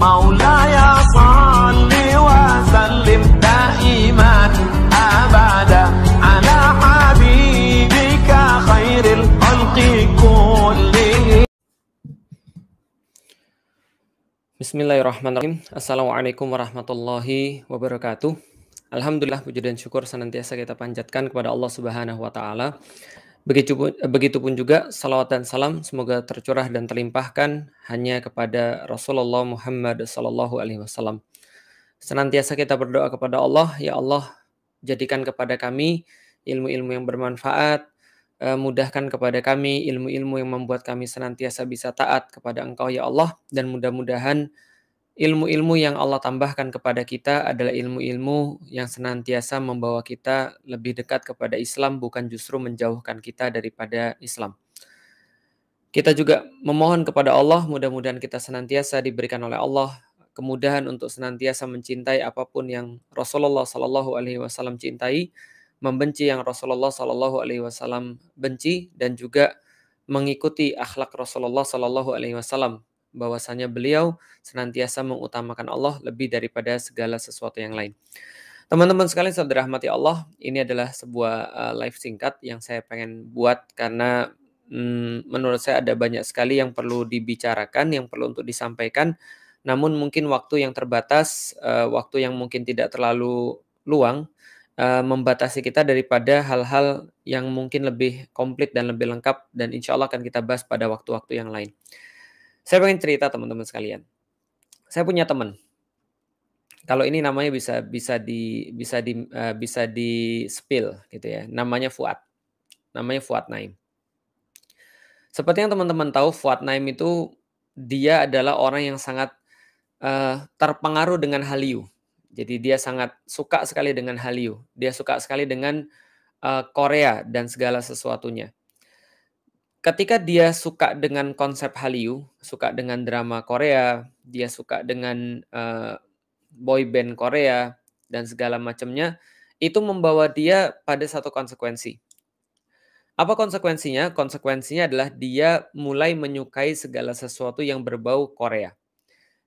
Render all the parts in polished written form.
مولاي صل وسلم دائما أبدا على حبيبك خير الخلق كلهم. Bismillahirrahmanirrahim. Assalamualaikum warahmatullahi wabarakatuh. Alhamdulillah, puji dan syukur senantiasa kita panjatkan kepada Allah Subhanahu wa taala. Begitupun juga salawat dan salam semoga tercurah dan terlimpahkan hanya kepada Rasulullah Muhammad sallallahu alaihi wasallam. Senantiasa kita berdoa kepada Allah, ya Allah, jadikan kepada kami ilmu-ilmu yang bermanfaat, mudahkan kepada kami ilmu-ilmu yang membuat kami senantiasa bisa taat kepada Engkau ya Allah, dan mudah-mudahan ilmu-ilmu yang Allah tambahkan kepada kita adalah ilmu-ilmu yang senantiasa membawa kita lebih dekat kepada Islam, bukan justru menjauhkan kita daripada Islam. Kita juga memohon kepada Allah, mudah-mudahan kita senantiasa diberikan oleh Allah kemudahan untuk senantiasa mencintai apapun yang Rasulullah Sallallahu Alaihi Wasallam cintai, membenci yang Rasulullah Sallallahu Alaihi Wasallam benci, dan juga mengikuti akhlak Rasulullah Sallallahu Alaihi Wasallam, bahwasanya beliau senantiasa mengutamakan Allah lebih daripada segala sesuatu yang lain. Teman-teman sekalian, saudara rahmati Allah, ini adalah sebuah live singkat yang saya pengen buat karena menurut saya ada banyak sekali yang perlu dibicarakan, yang perlu untuk disampaikan. Namun mungkin waktu yang terbatas, waktu yang mungkin tidak terlalu luang, membatasi kita daripada hal-hal yang mungkin lebih komplit dan lebih lengkap, dan insya Allah akan kita bahas pada waktu-waktu yang lain. Saya pengen cerita teman-teman sekalian. Saya punya teman. Kalau ini namanya bisa di spill gitu ya. Namanya Fuad. Namanya Fuad Naim. Seperti yang teman-teman tahu, Fuad Naim itu dia adalah orang yang sangat terpengaruh dengan Hallyu. Jadi dia sangat suka sekali dengan Hallyu. Dia suka sekali dengan Korea dan segala sesuatunya. Ketika dia suka dengan konsep Hallyu, suka dengan drama Korea, dia suka dengan boy band Korea dan segala macamnya, itu membawa dia pada satu konsekuensi. Apa konsekuensinya? Konsekuensinya adalah dia mulai menyukai segala sesuatu yang berbau Korea.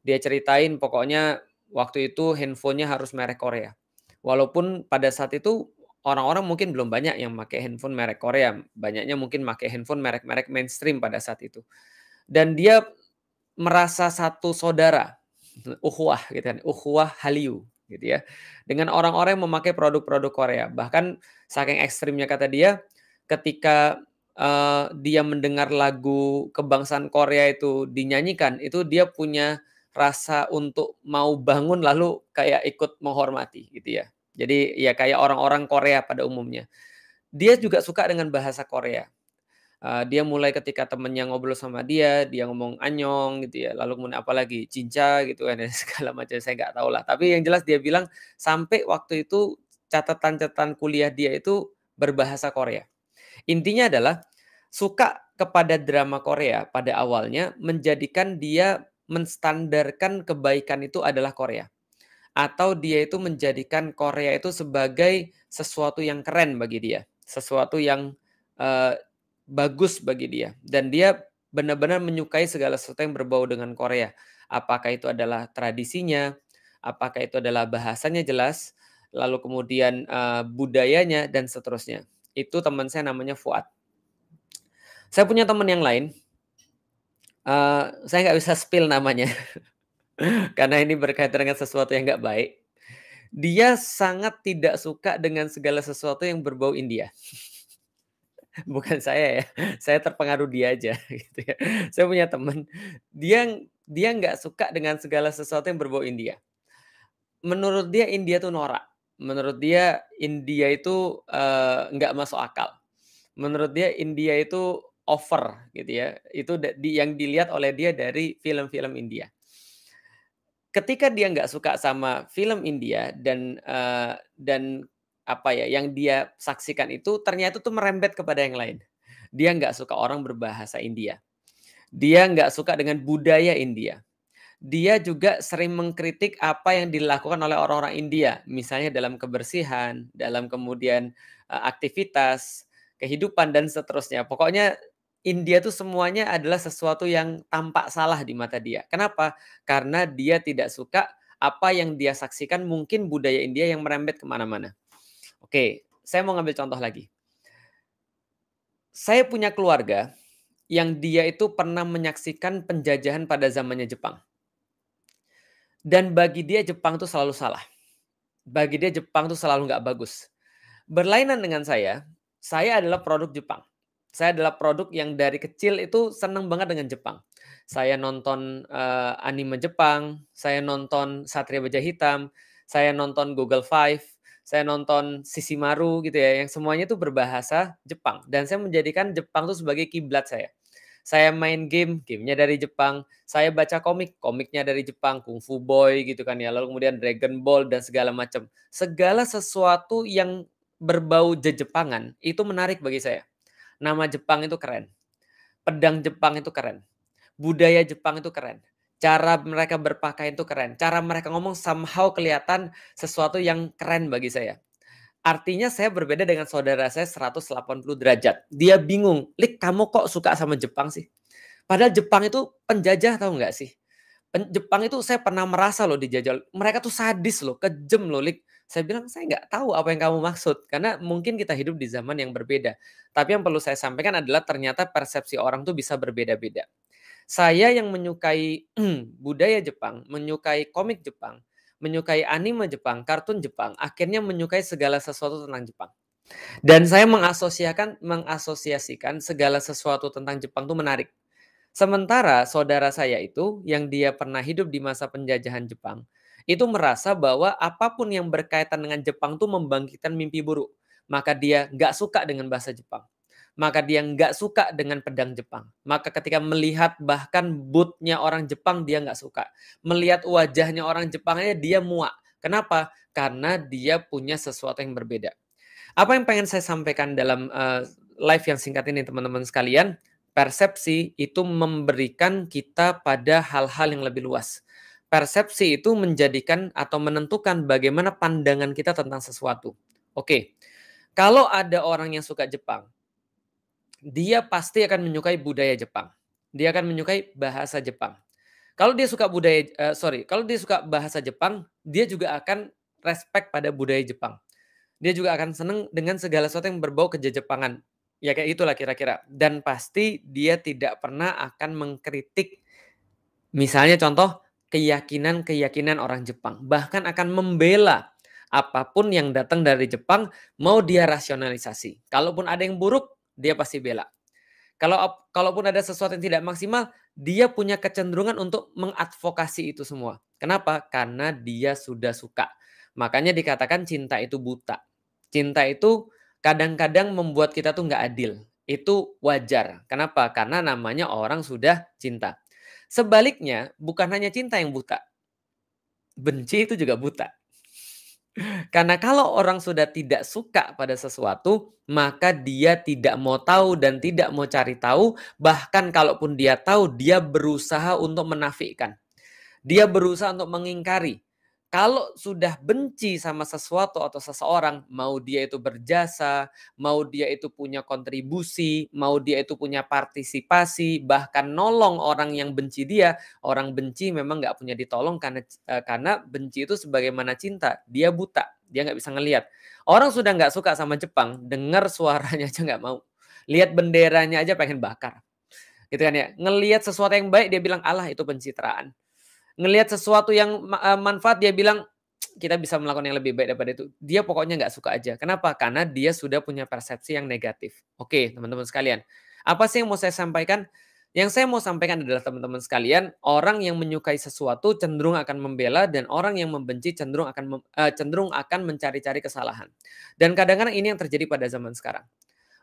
Dia ceritain pokoknya waktu itu handphonenya harus merek Korea. Walaupun pada saat itu orang-orang mungkin belum banyak yang pakai handphone merek Korea. Banyaknya mungkin pakai handphone merek-merek mainstream pada saat itu. Dan dia merasa satu saudara, ukhuwah gitu kan, ukhuwah Hallyu gitu ya. Dengan orang-orang yang memakai produk-produk Korea. Bahkan saking ekstrimnya kata dia, ketika dia mendengar lagu kebangsaan Korea itu dinyanyikan, itu dia punya rasa untuk mau bangun lalu kayak ikut menghormati gitu ya. Jadi ya kayak orang-orang Korea pada umumnya. Dia juga suka dengan bahasa Korea. Dia mulai ketika temennya ngobrol sama dia ngomong anyong gitu ya, lalu kemudian apalagi cinca gitu kan, dan segala macam, saya nggak tahu lah. Tapi yang jelas dia bilang sampai waktu itu catatan-catatan kuliah dia itu berbahasa Korea. Intinya adalah suka kepada drama Korea pada awalnya menjadikan dia menstandarkan kebaikan itu adalah Korea. Atau dia itu menjadikan Korea itu sebagai sesuatu yang keren bagi dia. Sesuatu yang bagus bagi dia. Dan dia benar-benar menyukai segala sesuatu yang berbau dengan Korea. Apakah itu adalah tradisinya, apakah itu adalah bahasanya jelas, lalu kemudian budayanya, dan seterusnya. Itu teman saya namanya Fuad. Saya punya teman yang lain, saya nggak bisa spill namanya, karena ini berkaitan dengan sesuatu yang nggak baik. Dia sangat tidak suka dengan segala sesuatu yang berbau India. Bukan saya ya, saya terpengaruh dia aja gitu ya. Saya punya teman, dia nggak suka dengan segala sesuatu yang berbau India. Menurut dia India tuh norak. Menurut dia India itu nggak masuk akal. Menurut dia India itu over gitu ya. Itu yang dilihat oleh dia dari film-film India. Ketika dia nggak suka sama film India dan apa ya, yang dia saksikan itu ternyata tuh merembet kepada yang lain. Dia nggak suka orang berbahasa India. Dia nggak suka dengan budaya India. Dia juga sering mengkritik apa yang dilakukan oleh orang-orang India, misalnya dalam kebersihan, dalam kemudian aktivitas, kehidupan, dan seterusnya. Pokoknya India tuh semuanya adalah sesuatu yang tampak salah di mata dia. Kenapa? Karena dia tidak suka apa yang dia saksikan mungkin budaya India yang merembet kemana-mana. Oke, saya mau ngambil contoh lagi. Saya punya keluarga yang dia itu pernah menyaksikan penjajahan pada zamannya Jepang. Dan bagi dia Jepang tuh selalu salah. Bagi dia Jepang tuh selalu nggak bagus. Berlainan dengan saya adalah produk Jepang. Saya adalah produk yang dari kecil itu seneng banget dengan Jepang. Saya nonton, anime Jepang, saya nonton Satria Baja Hitam, saya nonton Google Five, saya nonton Sesshomaru gitu ya, yang semuanya itu berbahasa Jepang dan saya menjadikan Jepang tuh sebagai kiblat saya. Saya main game, gamenya dari Jepang. Saya baca komik, komiknya dari Jepang, Kung Fu Boy gitu kan ya, lalu kemudian Dragon Ball dan segala macam. Segala sesuatu yang berbau Jepangan itu menarik bagi saya. Nama Jepang itu keren, pedang Jepang itu keren, budaya Jepang itu keren, cara mereka berpakaian itu keren, cara mereka ngomong somehow kelihatan sesuatu yang keren bagi saya. Artinya saya berbeda dengan saudara saya 180 derajat. Dia bingung, "Lik, kamu kok suka sama Jepang sih?" Padahal Jepang itu penjajah, tahu nggak sih? Jepang itu saya pernah merasa loh dijajah. Mereka tuh sadis loh, kejam loh, Lik. Saya bilang, "Saya nggak tahu apa yang kamu maksud." Karena mungkin kita hidup di zaman yang berbeda. Tapi yang perlu saya sampaikan adalah ternyata persepsi orang tuh bisa berbeda-beda. Saya yang menyukai budaya Jepang, menyukai komik Jepang, menyukai anime Jepang, kartun Jepang, akhirnya menyukai segala sesuatu tentang Jepang. Dan saya mengasosiasikan segala sesuatu tentang Jepang itu menarik. Sementara saudara saya itu yang dia pernah hidup di masa penjajahan Jepang, itu merasa bahwa apapun yang berkaitan dengan Jepang tuh membangkitkan mimpi buruk. Maka dia nggak suka dengan bahasa Jepang. Maka dia nggak suka dengan pedang Jepang. Maka ketika melihat bahkan bootnya orang Jepang dia nggak suka. Melihat wajahnya orang Jepang aja dia muak. Kenapa? Karena dia punya sesuatu yang berbeda. Apa yang pengen saya sampaikan dalam live yang singkat ini teman-teman sekalian, persepsi itu memberikan kita pada hal-hal yang lebih luas. Persepsi itu menjadikan atau menentukan bagaimana pandangan kita tentang sesuatu. Oke, kalau ada orang yang suka Jepang, dia pasti akan menyukai budaya Jepang. Dia akan menyukai bahasa Jepang. Kalau dia suka kalau dia suka bahasa Jepang, dia juga akan respect pada budaya Jepang. Dia juga akan senang dengan segala sesuatu yang berbau kejepangan. Ya kayak itulah kira-kira. Dan pasti dia tidak pernah akan mengkritik, misalnya contoh, keyakinan-keyakinan orang Jepang. Bahkan akan membela apapun yang datang dari Jepang, mau dia rasionalisasi. Kalaupun ada yang buruk, dia pasti bela. Kalaupun ada sesuatu yang tidak maksimal, dia punya kecenderungan untuk mengadvokasi itu semua. Kenapa? Karena dia sudah suka. Makanya dikatakan cinta itu buta. Cinta itu kadang-kadang membuat kita tuh nggak adil. Itu wajar. Kenapa? Karena namanya orang sudah cinta. Sebaliknya, bukan hanya cinta yang buta. Benci itu juga buta. Karena kalau orang sudah tidak suka pada sesuatu, maka dia tidak mau tahu dan tidak mau cari tahu, bahkan kalaupun dia tahu, dia berusaha untuk menafikan. Dia berusaha untuk mengingkari. Kalau sudah benci sama sesuatu atau seseorang, mau dia itu berjasa, mau dia itu punya kontribusi, mau dia itu punya partisipasi, bahkan nolong orang yang benci dia, orang benci memang nggak punya ditolong karena benci itu sebagaimana cinta, dia buta, dia nggak bisa ngelihat. Orang sudah nggak suka sama Jepang, dengar suaranya aja nggak mau. Lihat benderanya aja pengen bakar. Gitu kan ya. Ngelihat sesuatu yang baik dia bilang, "Allah itu pencitraan." Ngelihat sesuatu yang manfaat dia bilang, "Kita bisa melakukan yang lebih baik daripada itu." Dia pokoknya nggak suka aja. Kenapa? Karena dia sudah punya persepsi yang negatif. Oke, teman-teman sekalian. Apa sih yang mau saya sampaikan? Yang saya mau sampaikan adalah teman-teman sekalian, orang yang menyukai sesuatu cenderung akan membela dan orang yang membenci cenderung akan mencari-cari kesalahan. Dan kadang-kadang ini yang terjadi pada zaman sekarang.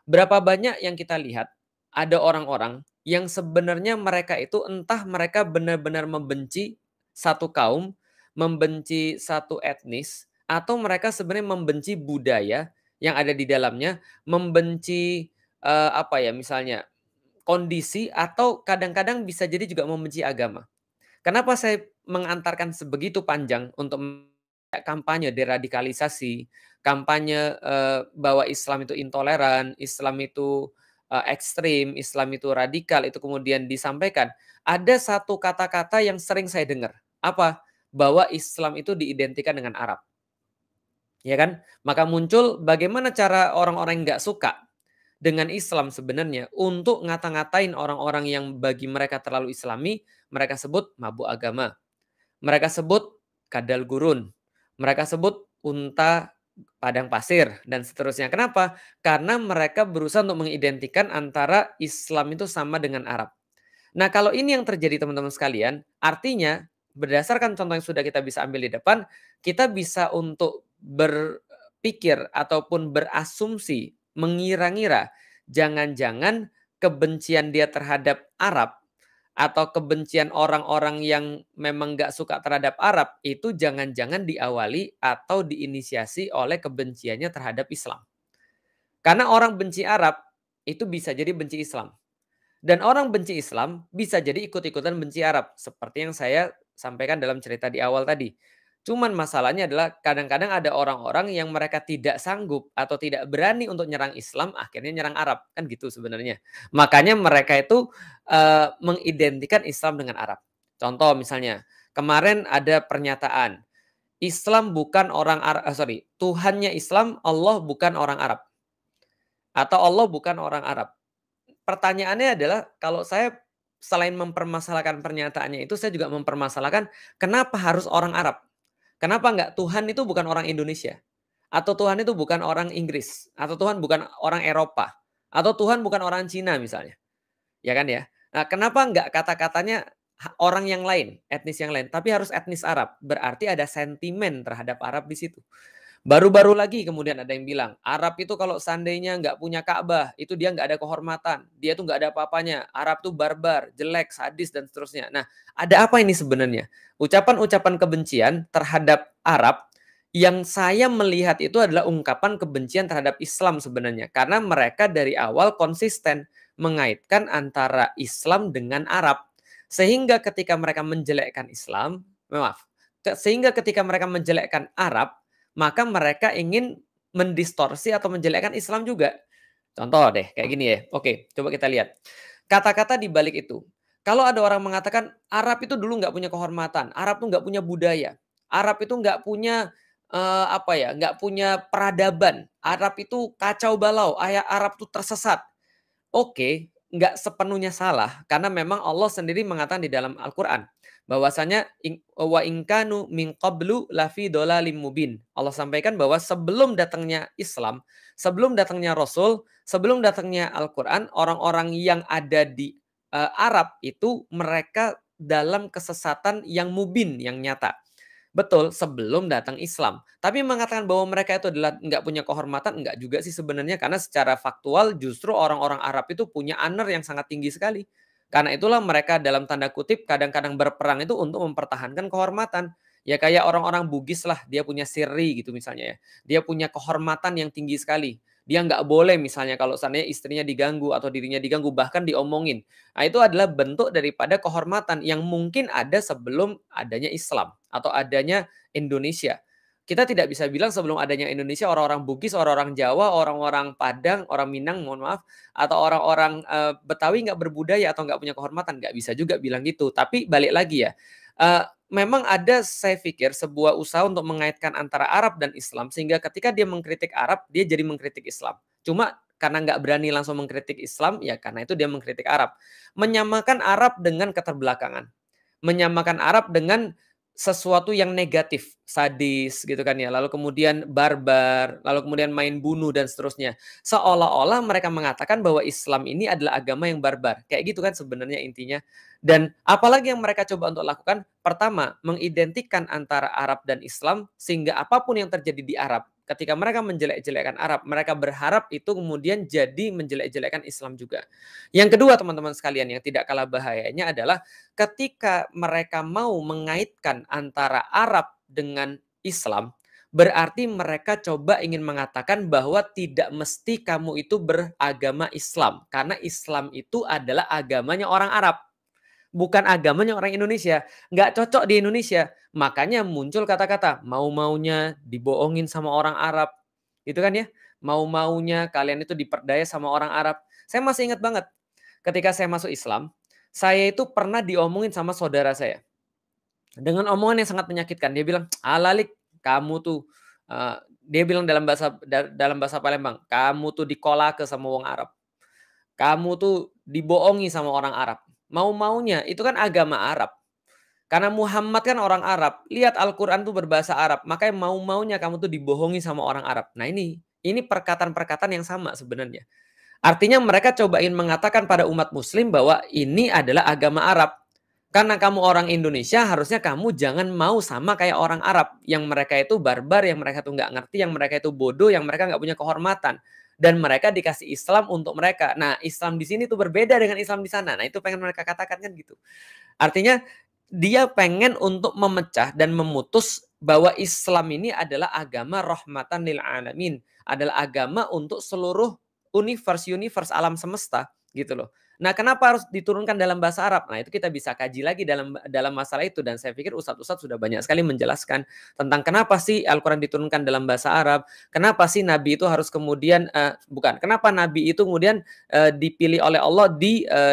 Berapa banyak yang kita lihat, ada orang-orang yang sebenarnya mereka itu entah mereka benar-benar membenci satu kaum, membenci satu etnis, atau mereka sebenarnya membenci budaya yang ada di dalamnya, membenci, misalnya kondisi atau kadang-kadang bisa jadi juga membenci agama. Kenapa saya mengantarkan sebegitu panjang untuk kampanye deradikalisasi, kampanye, bahwa Islam itu intoleran, Islam itu, ekstrim, Islam itu radikal, itu kemudian disampaikan, ada satu kata-kata yang sering saya dengar. Apa? Bahwa Islam itu diidentikan dengan Arab. Ya kan? Maka muncul bagaimana cara orang-orang yang nggak suka dengan Islam sebenarnya untuk ngata-ngatain orang-orang yang bagi mereka terlalu Islami, mereka sebut mabuk agama. Mereka sebut kadal gurun. Mereka sebut unta padang pasir dan seterusnya. Kenapa? Karena mereka berusaha untuk mengidentikan antara Islam itu sama dengan Arab. Nah, kalau ini yang terjadi teman-teman sekalian, artinya berdasarkan contoh yang sudah kita bisa ambil di depan, kita bisa untuk berpikir ataupun berasumsi, mengira-ngira, jangan-jangan kebencian dia terhadap Arab atau kebencian orang-orang yang memang nggak suka terhadap Arab itu jangan-jangan diawali atau diinisiasi oleh kebenciannya terhadap Islam. Karena orang benci Arab itu bisa jadi benci Islam. Dan orang benci Islam bisa jadi ikut-ikutan benci Arab. Seperti yang saya sampaikan dalam cerita di awal tadi. Cuman masalahnya adalah kadang-kadang ada orang-orang yang mereka tidak sanggup atau tidak berani untuk nyerang Islam, akhirnya nyerang Arab. Kan gitu sebenarnya. Makanya mereka itu mengidentikan Islam dengan Arab. Contoh misalnya, kemarin ada pernyataan, Islam bukan orang Arab, Tuhannya Islam, Allah bukan orang Arab. Atau Allah bukan orang Arab. Pertanyaannya adalah kalau saya selain mempermasalahkan pernyataannya itu, saya juga mempermasalahkan kenapa harus orang Arab? Kenapa nggak Tuhan itu bukan orang Indonesia? Atau Tuhan itu bukan orang Inggris? Atau Tuhan bukan orang Eropa? Atau Tuhan bukan orang Cina misalnya? Ya kan ya? Nah, kenapa nggak kata-katanya orang yang lain, etnis yang lain, tapi harus etnis Arab? Berarti ada sentimen terhadap Arab di situ. Baru-baru lagi kemudian ada yang bilang, Arab itu kalau seandainya nggak punya Ka'bah, itu dia nggak ada kehormatan. Dia tuh nggak ada apa-apanya. Arab tuh barbar, jelek, sadis, dan seterusnya. Nah, ada apa ini sebenarnya? Ucapan-ucapan kebencian terhadap Arab yang saya melihat itu adalah ungkapan kebencian terhadap Islam sebenarnya. Karena mereka dari awal konsisten mengaitkan antara Islam dengan Arab. Sehingga ketika mereka menjelekkan Islam, sehingga ketika mereka menjelekkan Arab, maka mereka ingin mendistorsi atau menjelekkan Islam juga. Contoh deh, kayak gini ya. Oke, coba kita lihat. Kata-kata di balik itu. Kalau ada orang mengatakan Arab itu dulu nggak punya kehormatan, Arab tuh nggak punya budaya, Arab itu nggak punya nggak punya peradaban, Arab itu kacau balau, Arab tuh tersesat. Oke, nggak sepenuhnya salah karena memang Allah sendiri mengatakan di dalam Al-Qur'an bahwasanya wa in kanu min qablu lafi dhalalim mubin. Allah sampaikan bahwa sebelum datangnya Islam, sebelum datangnya Rasul, sebelum datangnya Al-Qur'an, orang-orang yang ada di Arab itu mereka dalam kesesatan yang mubin, yang nyata. Betul, sebelum datang Islam. Tapi mengatakan bahwa mereka itu adalah nggak punya kehormatan, enggak juga sih sebenarnya. Karena secara faktual justru orang-orang Arab itu punya honor yang sangat tinggi sekali. Karena itulah mereka dalam tanda kutip kadang-kadang berperang itu untuk mempertahankan kehormatan. Ya kayak orang-orang Bugis lah, dia punya siri gitu misalnya ya. Dia punya kehormatan yang tinggi sekali. Dia nggak boleh misalnya kalau seandainya istrinya diganggu atau dirinya diganggu, bahkan diomongin. Nah, itu adalah bentuk daripada kehormatan yang mungkin ada sebelum adanya Islam atau adanya Indonesia. Kita tidak bisa bilang sebelum adanya Indonesia orang-orang Bugis, orang-orang Jawa, orang-orang Padang, orang Minang, mohon maaf, atau orang-orang Betawi nggak berbudaya atau nggak punya kehormatan, nggak bisa juga bilang gitu. Tapi balik lagi ya, memang ada saya pikir sebuah usaha untuk mengaitkan antara Arab dan Islam sehingga ketika dia mengkritik Arab, dia jadi mengkritik Islam. Cuma karena nggak berani langsung mengkritik Islam, ya karena itu dia mengkritik Arab. Menyamakan Arab dengan keterbelakangan. Menyamakan Arab dengan sesuatu yang negatif, sadis gitu kan ya. Lalu kemudian barbar, lalu kemudian main bunuh dan seterusnya. Seolah-olah mereka mengatakan bahwa Islam ini adalah agama yang barbar. Kayak gitu kan sebenarnya intinya. Dan apalagi yang mereka coba untuk lakukan? Pertama, mengidentikan antara Arab dan Islam sehingga apapun yang terjadi di Arab, ketika mereka menjelek-jelekkan Arab, mereka berharap itu kemudian jadi menjelek-jelekkan Islam juga. Yang kedua teman-teman sekalian yang tidak kalah bahayanya adalah ketika mereka mau mengaitkan antara Arab dengan Islam, berarti mereka coba ingin mengatakan bahwa tidak mesti kamu itu beragama Islam. Karena Islam itu adalah agamanya orang Arab. Bukan agamanya orang Indonesia. Nggak cocok di Indonesia. Makanya muncul kata-kata mau-maunya dibohongin sama orang Arab. Gitu kan ya. Mau-maunya kalian itu diperdaya sama orang Arab. Saya masih ingat banget ketika saya masuk Islam, saya itu pernah diomongin sama saudara saya dengan omongan yang sangat menyakitkan. Dia bilang, "Alalik, kamu tuh," dia bilang dalam bahasa Palembang, "Kamu tuh dikolake sama wong Arab. Kamu tuh dibohongi sama orang Arab. Mau-maunya itu kan agama Arab. Karena Muhammad kan orang Arab. Lihat Al-Quran tuh berbahasa Arab. Makanya mau-maunya kamu tuh dibohongi sama orang Arab." Nah ini perkataan-perkataan yang sama sebenarnya. Artinya mereka cobain mengatakan pada umat muslim bahwa ini adalah agama Arab. Karena kamu orang Indonesia, harusnya kamu jangan mau sama kayak orang Arab. Yang mereka itu barbar, yang mereka tuh nggak ngerti, yang mereka itu bodoh, yang mereka nggak punya kehormatan. Dan mereka dikasih Islam untuk mereka. Nah, Islam di sini tuh berbeda dengan Islam di sana. Nah, itu pengen mereka katakan kan gitu. Artinya, dia pengen untuk memecah dan memutus bahwa Islam ini adalah agama rahmatan lil alamin. Adalah agama untuk seluruh universe alam semesta gitu loh. Nah, kenapa harus diturunkan dalam bahasa Arab? Nah, itu kita bisa kaji lagi dalam masalah itu dan saya pikir ustadz-ustadz sudah banyak sekali menjelaskan tentang kenapa sih Al-Qur'an diturunkan dalam bahasa Arab, kenapa sih Nabi itu harus kemudian kenapa Nabi itu kemudian dipilih oleh Allah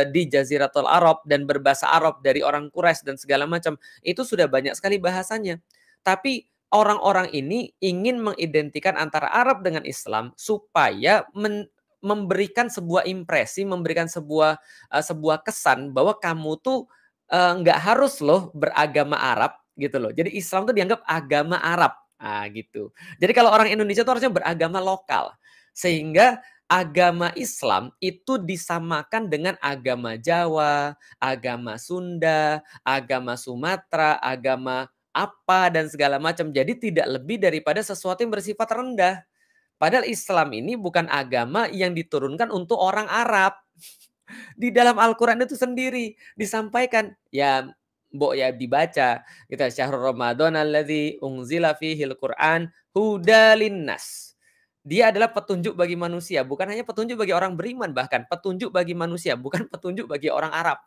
di Jaziratul Arab dan berbahasa Arab dari orang Quraisy dan segala macam. Itu sudah banyak sekali bahasanya. Tapi orang-orang ini ingin mengidentikan antara Arab dengan Islam supaya memberikan sebuah impresi, memberikan sebuah kesan bahwa kamu tuh nggak harus loh beragama Arab gitu loh. Jadi Islam tuh dianggap agama Arab. Ah gitu. Jadi kalau orang Indonesia tuh harusnya beragama lokal. Sehingga agama Islam itu disamakan dengan agama Jawa, agama Sunda, agama Sumatera, agama apa dan segala macam. Jadi tidak lebih daripada sesuatu yang bersifat rendah. Padahal Islam ini bukan agama yang diturunkan untuk orang Arab. Di dalam Al-Quran itu sendiri disampaikan, ya mbok ya dibaca, kita syahrul Ramadan alladzi unzila fihil Qur'an hudalin nas. Dia adalah petunjuk bagi manusia, bukan hanya petunjuk bagi orang beriman, bahkan petunjuk bagi manusia, bukan petunjuk bagi orang Arab.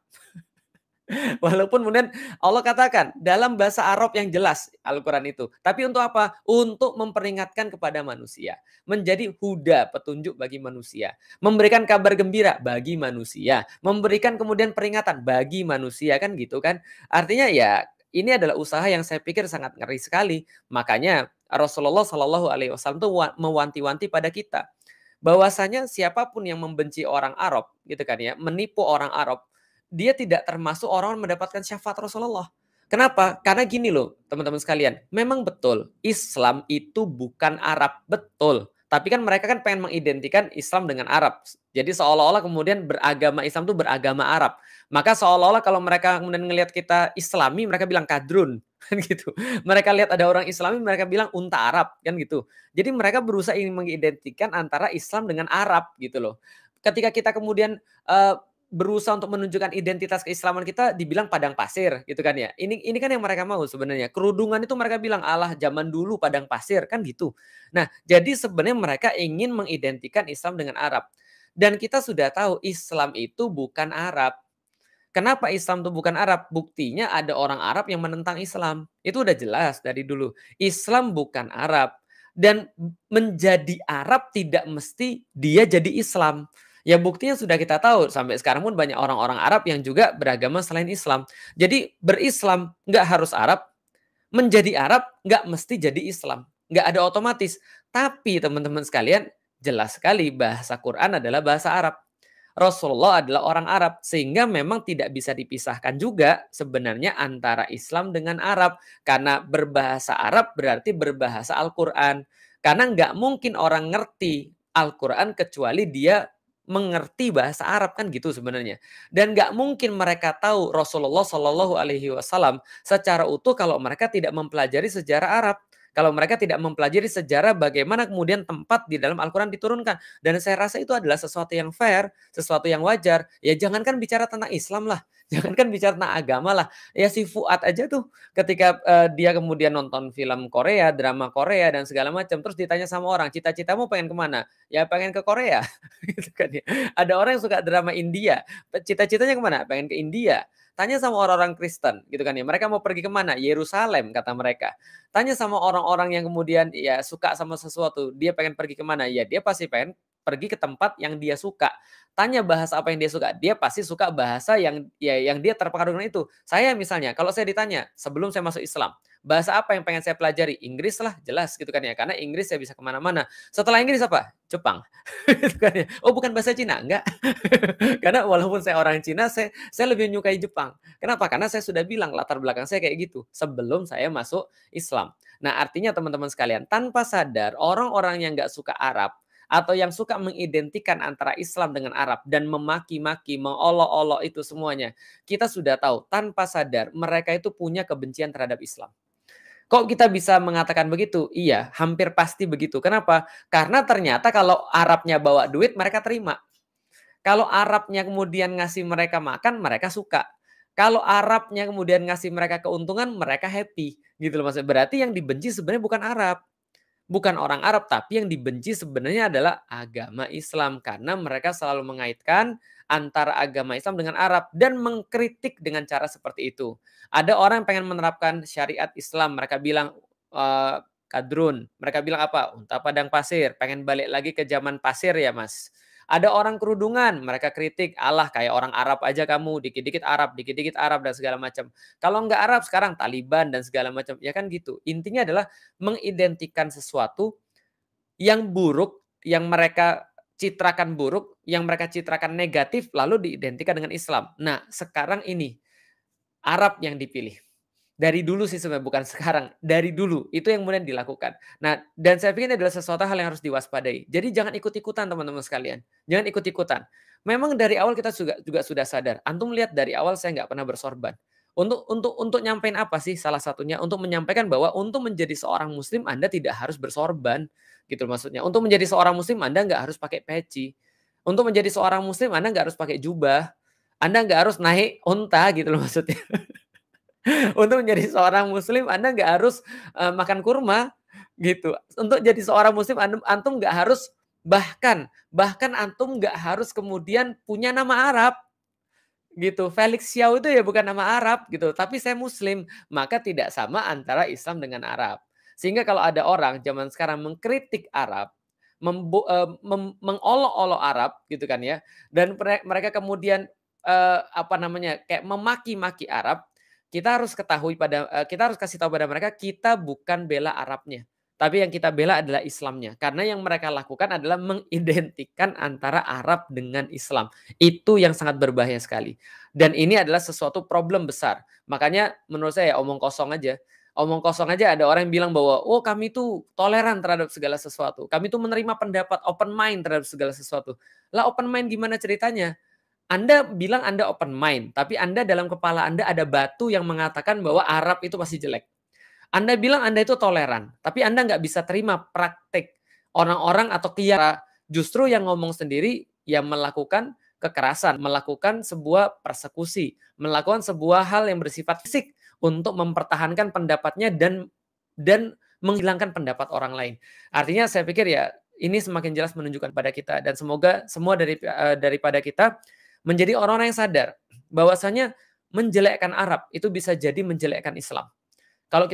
Walaupun kemudian Allah katakan dalam bahasa Arab yang jelas Al-Quran itu. Tapi untuk apa? Untuk memperingatkan kepada manusia. Menjadi huda, petunjuk bagi manusia. Memberikan kabar gembira bagi manusia. Memberikan kemudian peringatan bagi manusia, kan gitu kan. Artinya ya ini adalah usaha yang saya pikir sangat ngeri sekali. Makanya Rasulullah SAW itu mewanti-wanti pada kita. Bahwasanya siapapun yang membenci orang Arab, gitu kan ya, menipu orang Arab, dia tidak termasuk orang yang mendapatkan syafaat Rasulullah. Kenapa? Karena gini loh, teman-teman sekalian. Memang betul, Islam itu bukan Arab. Betul. Tapi kan mereka kan pengen mengidentikan Islam dengan Arab. Jadi seolah-olah kemudian beragama Islam itu beragama Arab. Maka seolah-olah kalau mereka kemudian ngelihat kita Islami, mereka bilang kadrun. Kan gitu. Mereka lihat ada orang Islami, mereka bilang unta Arab. Kan gitu. Jadi mereka berusaha ingin mengidentikan antara Islam dengan Arab gitu loh. Ketika kita kemudian berusaha untuk menunjukkan identitas keislaman kita dibilang padang pasir gitu kan ya. Ini kan yang mereka mau sebenarnya. Kerudungan itu mereka bilang alah zaman dulu padang pasir kan gitu. Nah, jadi sebenarnya mereka ingin mengidentikan Islam dengan Arab. Dan kita sudah tahu Islam itu bukan Arab. Kenapa Islam itu bukan Arab? Buktinya ada orang Arab yang menentang Islam. Itu udah jelas dari dulu. Islam bukan Arab. Dan menjadi Arab tidak mesti dia jadi Islam. Ya buktinya sudah kita tahu, sampai sekarang pun banyak orang-orang Arab yang juga beragama selain Islam. Jadi berislam nggak harus Arab, menjadi Arab nggak mesti jadi Islam. Nggak ada otomatis. Tapi teman-teman sekalian, jelas sekali bahasa Quran adalah bahasa Arab. Rasulullah adalah orang Arab. Sehingga memang tidak bisa dipisahkan juga sebenarnya antara Islam dengan Arab. Karena berbahasa Arab berarti berbahasa Al-Quran. Karena nggak mungkin orang ngerti Al-Quran kecuali dia mengerti bahasa Arab kan gitu sebenarnya. Dan nggak mungkin mereka tahu Rasulullah Shallallahu Alaihi Wasallam secara utuh kalau mereka tidak mempelajari sejarah Arab. Kalau mereka tidak mempelajari sejarah bagaimana kemudian tempat di dalam Al-Quran diturunkan. Dan saya rasa itu adalah sesuatu yang fair, sesuatu yang wajar. Ya jangankan bicara tentang Islam lah. Jangankan bicara tentang agama lah. Ya si Fuad aja tuh ketika dia kemudian nonton film Korea, drama Korea dan segala macam. Terus ditanya sama orang, cita-citamu pengen kemana? Ya pengen ke Korea. Gitu kan ya. Ada orang yang suka drama India. Cita-citanya kemana? Pengen ke India. Tanya sama orang-orang Kristen gitu kan ya. Mereka mau pergi kemana? Yerusalem kata mereka. Tanya sama orang-orang yang kemudian ya suka sama sesuatu. Dia pengen pergi kemana? Ya dia pasti pengen pergi ke tempat yang dia suka. Tanya bahasa apa yang dia suka, dia pasti suka bahasa yang yang dia terpengaruh dengan itu. Saya misalnya, kalau saya ditanya sebelum saya masuk Islam, bahasa apa yang pengen saya pelajari? Inggris lah, jelas gitu kan ya, karena Inggris saya bisa kemana-mana. Setelah Inggris apa? Jepang. Gitu kan ya. Oh bukan bahasa Cina? Enggak. Karena walaupun saya orang Cina, saya lebih menyukai Jepang. Kenapa? Karena saya sudah bilang latar belakang saya kayak gitu sebelum saya masuk Islam. Nah artinya teman-teman sekalian, tanpa sadar orang-orang yang nggak suka Arab, atau yang suka mengidentikan antara Islam dengan Arab dan memaki-maki, mengolok-olok itu semuanya, kita sudah tahu tanpa sadar mereka itu punya kebencian terhadap Islam. Kok kita bisa mengatakan begitu? Iya, hampir pasti begitu. Kenapa? Karena ternyata kalau Arabnya bawa duit, mereka terima. Kalau Arabnya kemudian ngasih mereka makan, mereka suka. Kalau Arabnya kemudian ngasih mereka keuntungan, mereka happy. Gitu loh maksudnya. Berarti yang dibenci sebenarnya bukan Arab. Bukan orang Arab, tapi yang dibenci sebenarnya adalah agama Islam. Karena mereka selalu mengaitkan antara agama Islam dengan Arab dan mengkritik dengan cara seperti itu. Ada orang yang pengen menerapkan syariat Islam, mereka bilang kadrun, mereka bilang apa? Unta padang pasir, pengen balik lagi ke zaman pasir ya mas. Ada orang kerudungan, mereka kritik, Allah kayak orang Arab aja kamu, dikit-dikit Arab dan segala macam. Kalau nggak Arab sekarang Taliban dan segala macam, ya kan gitu. Intinya adalah mengidentikan sesuatu yang buruk, yang mereka citrakan buruk, yang mereka citrakan negatif, lalu diidentikan dengan Islam. Nah, sekarang ini Arab yang dipilih. Dari dulu sih sebenarnya, bukan sekarang. Dari dulu, itu yang kemudian dilakukan. Nah, dan saya pikir ini adalah sesuatu hal yang harus diwaspadai. Jadi jangan ikut-ikutan teman-teman sekalian. Jangan ikut-ikutan. Memang dari awal kita juga sudah sadar. Antum lihat dari awal saya nggak pernah bersorban. Untuk nyampein apa sih salah satunya? Untuk menyampaikan bahwa untuk menjadi seorang muslim Anda tidak harus bersorban. Gitu maksudnya. Untuk menjadi seorang muslim Anda nggak harus pakai peci. Untuk menjadi seorang muslim Anda nggak harus pakai jubah. Anda nggak harus naik unta gitu loh maksudnya. Untuk menjadi seorang muslim Anda nggak harus, makan kurma, gitu. Untuk jadi seorang muslim antum nggak harus bahkan antum nggak harus kemudian punya nama Arab, gitu. Felix Xiao itu ya bukan nama Arab gitu, tapi saya muslim, maka tidak sama antara Islam dengan Arab. Sehingga kalau ada orang zaman sekarang mengkritik Arab, mengolok-olok Arab gitu kan ya, dan mereka kemudian, kayak memaki-maki Arab, kita harus kasih tahu pada mereka, kita bukan bela Arabnya, tapi yang kita bela adalah Islamnya. Karena yang mereka lakukan adalah mengidentikan antara Arab dengan Islam. Itu yang sangat berbahaya sekali. Dan ini adalah sesuatu problem besar. Makanya menurut saya omong kosong aja. Omong kosong aja ada orang yang bilang bahwa, oh kami tuh toleran terhadap segala sesuatu. Kami tuh menerima pendapat open mind terhadap segala sesuatu. Lah open mind gimana ceritanya? Anda bilang Anda open mind, tapi Anda dalam kepala Anda ada batu yang mengatakan bahwa Arab itu pasti jelek. Anda bilang Anda itu toleran, tapi Anda nggak bisa terima praktik orang-orang atau justru yang ngomong sendiri yang melakukan kekerasan, melakukan sebuah persekusi, melakukan sebuah hal yang bersifat fisik untuk mempertahankan pendapatnya dan menghilangkan pendapat orang lain. Artinya saya pikir ya ini semakin jelas menunjukkan pada kita dan semoga semua daripada kita menjadi orang-orang yang sadar bahwasanya menjelekkan Arab itu bisa jadi menjelekkan Islam. Kalau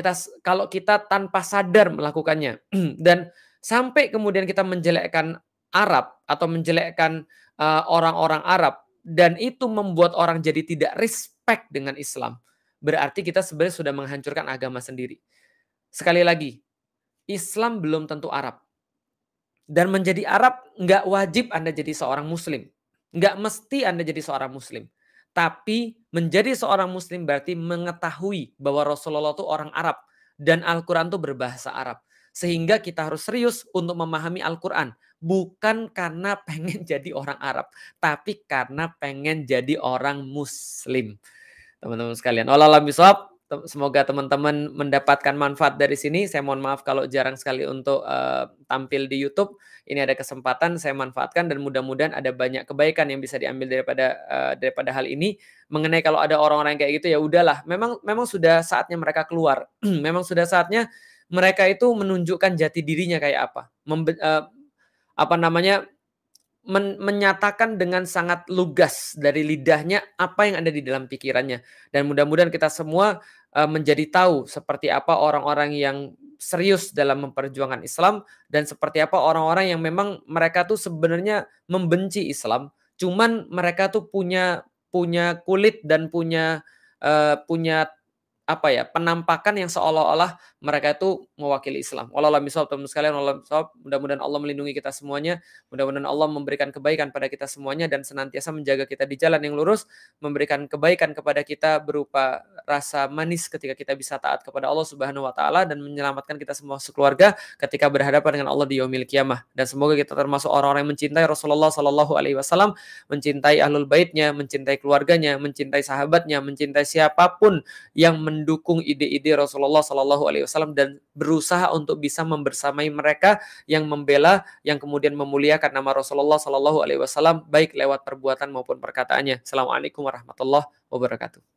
kita tanpa sadar melakukannya dan sampai kemudian kita menjelekkan Arab atau menjelekkan orang-orang Arab dan itu membuat orang jadi tidak respect dengan Islam, berarti kita sebenarnya sudah menghancurkan agama sendiri. Sekali lagi, Islam belum tentu Arab. Dan menjadi Arab nggak wajib Anda jadi seorang Muslim. Nggak mesti Anda jadi seorang Muslim. Tapi menjadi seorang Muslim berarti mengetahui bahwa Rasulullah itu orang Arab. Dan Al-Quran itu berbahasa Arab. Sehingga kita harus serius untuk memahami Al-Quran. Bukan karena pengen jadi orang Arab. Tapi karena pengen jadi orang Muslim. Teman-teman sekalian. Wallahu a'lam. Semoga teman-teman mendapatkan manfaat dari sini. Saya mohon maaf kalau jarang sekali untuk tampil di YouTube. Ini ada kesempatan saya manfaatkan dan mudah-mudahan ada banyak kebaikan yang bisa diambil daripada hal ini. Mengenai kalau ada orang-orang kayak gitu ya udahlah. Memang sudah saatnya mereka keluar. Memang sudah saatnya mereka itu menunjukkan jati dirinya kayak apa. menyatakan dengan sangat lugas dari lidahnya apa yang ada di dalam pikirannya. Dan mudah-mudahan kita semua menjadi tahu seperti apa orang-orang yang serius dalam memperjuangkan Islam dan seperti apa orang-orang yang memang mereka tuh sebenarnya membenci Islam, cuman mereka tuh punya punya kulit dan punya apa ya, penampakan yang seolah-olah mereka itu mewakili Islam. Wallahualam bishawab, teman-teman sekalian, wallahualam bishawab. Mudah-mudahan Allah melindungi kita semuanya, mudah-mudahan Allah memberikan kebaikan pada kita semuanya dan senantiasa menjaga kita di jalan yang lurus, memberikan kebaikan kepada kita berupa rasa manis ketika kita bisa taat kepada Allah Subhanahu wa taala dan menyelamatkan kita semua sekeluarga ketika berhadapan dengan Allah di yaumil qiyamah. Dan semoga kita termasuk orang-orang yang mencintai Rasulullah sallallahu alaihi wasallam, mencintai ahlul baitnya, mencintai keluarganya, mencintai sahabatnya, mencintai siapapun yang mendukung ide-ide Rasulullah Sallallahu Alaihi Wasallam dan berusaha untuk bisa membersamai mereka yang membela, yang kemudian memuliakan nama Rasulullah Sallallahu Alaihi Wasallam baik lewat perbuatan maupun perkataannya. Assalamualaikum warahmatullahi wabarakatuh.